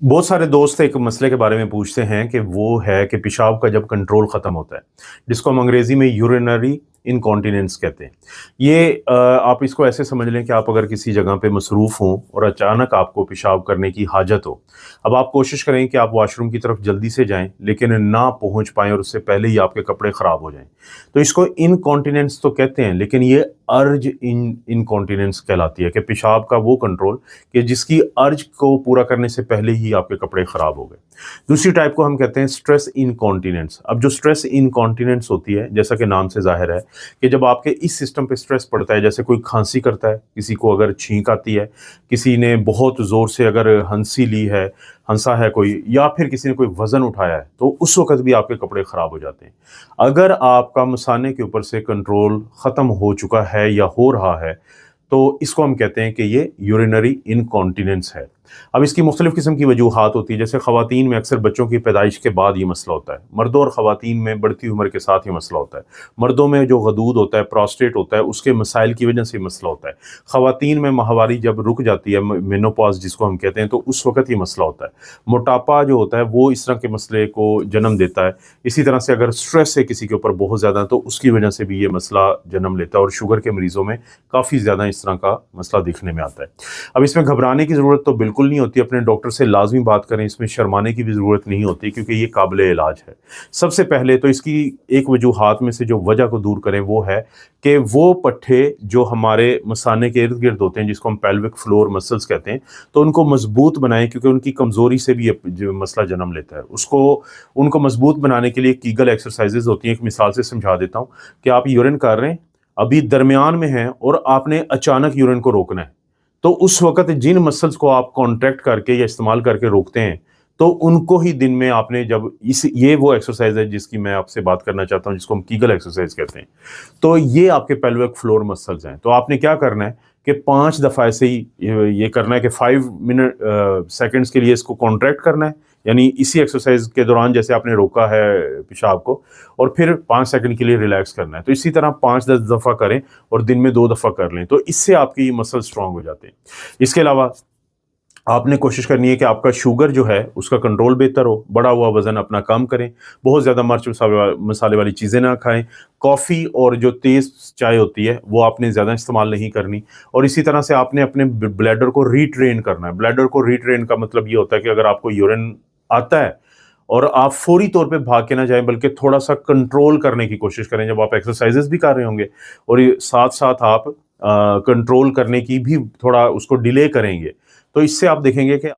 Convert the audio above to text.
बहुत सारे दोस्त एक मसले के बारे में पूछते हैं कि वो है कि पेशाब का जब कंट्रोल ख़त्म होता है, जिसको हम अंग्रेज़ी में यूरिनरी इनकॉन्टिनेंस कहते हैं। ये आप इसको ऐसे समझ लें कि आप अगर किसी जगह पे मसरूफ़ हों और अचानक आपको पेशाब करने की हाजत हो। अब आप कोशिश करें कि आप वॉशरूम की तरफ जल्दी से जाएँ, लेकिन ना पहुँच पाएँ और उससे पहले ही आपके कपड़े ख़राब हो जाएँ। तो इसको इनकॉन्टिनेंस तो कहते हैं, लेकिन ये अर्ज इनकॉन्टिनेंस कहलाती है कि पेशाब का वो कंट्रोल कि जिसकी अर्ज को पूरा करने से पहले ही आपके कपड़े ख़राब हो गए। दूसरी टाइप को हम कहते हैं स्ट्रेस इनकॉन्टिनेंस। अब जो स्ट्रेस इनकॉन्टिनेंस होती है, जैसा कि नाम से ज़ाहिर है कि जब आपके इस सिस्टम पे स्ट्रेस पड़ता है, जैसे कोई खांसी करता है, किसी को अगर छींक आती है, किसी ने बहुत ज़ोर से अगर हंसी ली है, हंसा है कोई, या फिर किसी ने कोई वज़न उठाया है, तो उस वक़्त भी आपके कपड़े ख़राब हो जाते हैं। अगर आपका मसाने के ऊपर से कंट्रोल ख़त्म हो चुका है या हो रहा है, तो इसको हम कहते हैं कि ये यूरिनरी इनकॉन्टिनेंस है। अब इसकी मुख्तलिफ़ किस्म की वजूहात होती है, जैसे ख़वातीन में अक्सर बच्चों की पैदाइश के बाद ये मसला होता है। मर्दों और ख़वातीन में बढ़ती उम्र के साथ ये मसला होता है। मर्दों में जो गदूद होता है, प्रोस्टेट होता है, उसके मसाइल की वजह से ये मसला होता है। ख़वातीन में माहवारी जब रुक जाती है, मेनोपॉज़ जिसको हम कहते हैं, तो उस वक़्त ये मसला होता है। मोटापा जो होता है वो इस तरह के मसले को जन्म देता है। इसी तरह से अगर स्ट्रेस है किसी के ऊपर बहुत ज़्यादा, तो उसकी वजह से भी ये मसला जन्म लेता है, और शुगर के मरीज़ों में काफ़ी ज़्यादा इस तरह का मसला दिखने में आता है। अब इसमें घबराने की ज़रूरत तो बिल्कुल नहीं होती, अपने डॉक्टर से लाज़मी बात करें, इसमें शर्माने की भी ज़रूरत नहीं होती, क्योंकि ये काबिल इलाज है। सबसे पहले तो इसकी एक वजूहात में से जो वजह को दूर करें वो है कि वो पट्ठे जो हमारे मसाने के इर्द-गिर्द होते हैं, जिसको हम पेल्विक फ्लोर मसल्स कहते हैं, तो उनको मज़बूत बनाएँ, क्योंकि उनकी कमज़ोरी से भी ये जो मसला जन्म लेता है। उनको मज़बूत बनाने के लिए कीगल एक्सरसाइज़ेज़ होती हैं। एक मिसाल से समझा देता हूँ कि आप यूरिन कर रहे हैं, अभी दरमियान में हैं और आपने अचानक यूरिन को रोकना है। तो उस वक़्त जिन मसल्स को आप कॉन्ट्रैक्ट करके या इस्तेमाल करके रोकते हैं, तो उनको ही दिन में आपने जब इस ये वो एक्सरसाइज़ है जिसकी मैं आपसे बात करना चाहता हूँ, जिसको हम कीगल एक्सरसाइज़ कहते हैं। तो ये आपके पेल्विक फ्लोर मसल्स हैं। तो आपने क्या करना है कि 5 दफ़ा ऐसे ही ये करना है कि 5 सेकंड्स के लिए इसको कॉन्ट्रैक्ट करना है, यानी इसी एक्सरसाइज़ के दौरान जैसे आपने रोका है पेशाब को, और फिर 5 सेकंड के लिए रिलैक्स करना है। तो इसी तरह 5-10 दफ़ा करें और दिन में 2 दफ़ा कर लें, तो इससे आपकी मसल स्ट्रॉन्ग हो जाते हैं। इसके अलावा आपने कोशिश करनी है कि आपका शुगर जो है उसका कंट्रोल बेहतर हो, बढ़ा हुआ वज़न अपना कम करें, बहुत ज़्यादा मिर्च मसाले वाली चीज़ें ना खाएँ, कॉफ़ी और जो तेज़ चाय होती है वो आपने ज़्यादा इस्तेमाल नहीं करनी, और इसी तरह से आपने अपने ब्लैडर को रीट्रेन करना है। ब्लैडर को रीट्रेन का मतलब ये होता है कि अगर आपको यूरिन आता है और आप फौरी तौर पे भाग के ना जाएँ, बल्कि थोड़ा-सा कंट्रोल करने की कोशिश करें जब आप एक्सरसाइज़ेज़ भी कर रहे होंगे, और ये साथ-साथ आप कंट्रोल करने की भी थोड़ा उसको डिले करेंगे, तो इससे आप देखेंगे कि